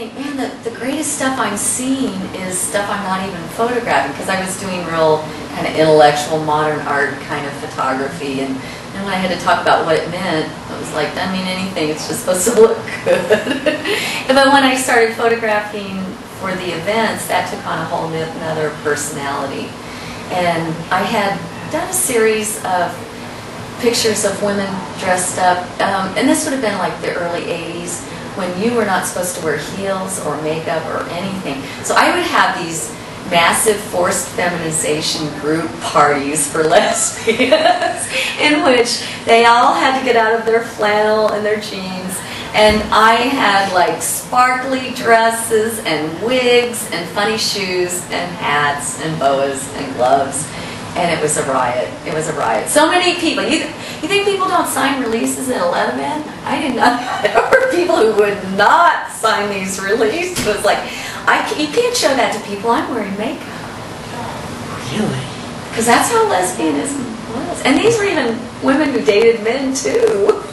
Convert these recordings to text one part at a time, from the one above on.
think, man, the greatest stuff I'm seeing is stuff I'm not even photographing, because I was doing real kind of intellectual modern art kind of photography, and when I had to talk about what it meant, it was like, doesn't mean anything, it's just supposed to look good. But when I started photographing for the events, that took on a whole another personality. And I had done a series of pictures of women dressed up, and this would have been like the early 80s, when you were not supposed to wear heels or makeup or anything. So I would have these massive forced feminization group parties for lesbians in which they all had to get out of their flannel and their jeans, and I had like sparkly dresses and wigs and funny shoes and hats and boas and gloves, and it was a riot. It was a riot. So many people. You think people don't sign releases at a Leatherman? I did not. There were people who would not sign these releases. It was like, you can't show that to people. I'm wearing makeup. Really? Because that's how lesbianism was. And these were even women who dated men too.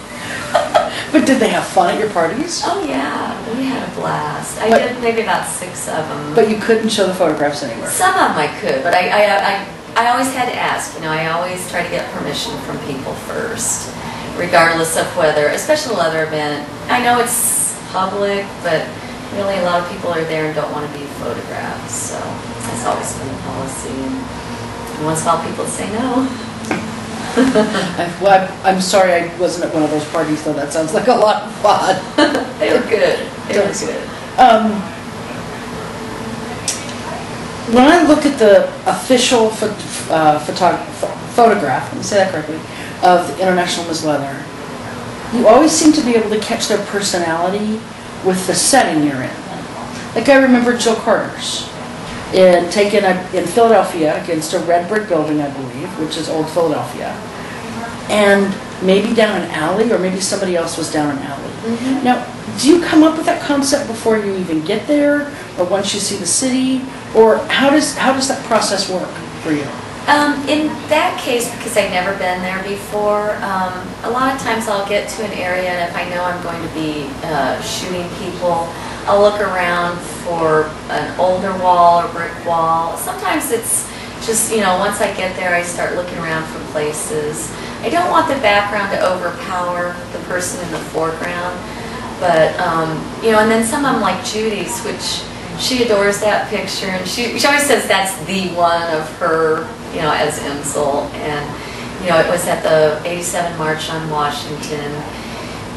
But did they have fun at your parties? Oh yeah, we had a blast. I did maybe about 6 of them. But you couldn't show the photographs anywhere? Some of them I could, but I always had to ask. You know, I always try to get permission from people first, regardless of whether, especially a leather event. I know it's public, but really a lot of people are there and don't want to be photographed. So that's always been the policy. And once in a while people say no. Well, I'm sorry I wasn't at one of those parties, though. That sounds like a lot of fun. They were good. They were good. When I look at the official photograph, let me say that correctly, of the International Ms. Leather, you always seem to be able to catch their personality with the setting you're in. Like I remember Jill Carter's, taken in Philadelphia against a red brick building, I believe, which is old Philadelphia, and maybe down an alley, or maybe somebody else was down an alley. Mm-hmm. Now, do you come up with that concept before you even get there, or once you see the city, or how does that process work for you? In that case, because I've never been there before, a lot of times I'll get to an area, and if I know I'm going to be shooting people, I'll look around for an older wall or brick wall. Sometimes it's just, once I get there, I start looking around for places. I don't want the background to overpower the person in the foreground, but, and then some of them, like Judy's, which she adores that picture, and she always says that's the one of her, as IMsL, and, it was at the '87 March on Washington.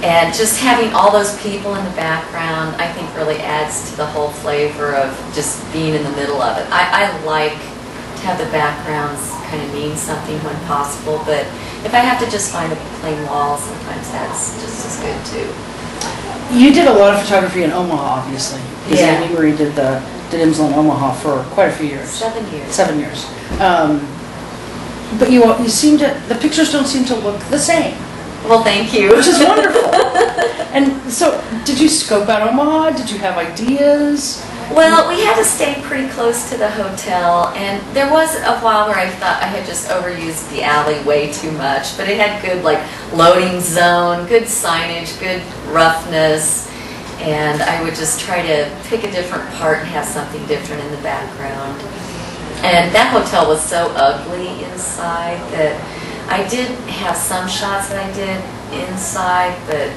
And just having all those people in the background, I think really adds to the whole flavor of just being in the middle of it. I like to have the backgrounds kind of mean something when possible, but if I have to just find a plain wall, sometimes that's just as good too. You did a lot of photography in Omaha, obviously. Because Yeah. Amy Marie did IMsL in Omaha for quite a few years. 7 years. 7 years. But you seem to, the pictures don't seem to look the same. Well, thank you. Which is wonderful. And so, did you scope out Omaha? Did you have ideas? Well, we had to stay pretty close to the hotel, and there was a while where I thought I had just overused the alley way too much, but it had good loading zone, good signage, good roughness, and I would just try to pick a different part and have something different in the background. And that hotel was so ugly inside that I did have some shots that I did inside, but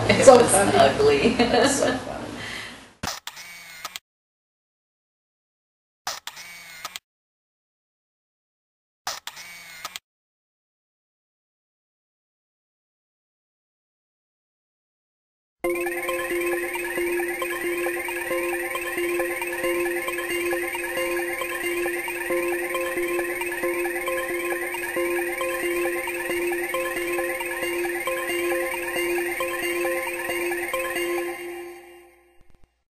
it so was funny. Ugly. That's so funny.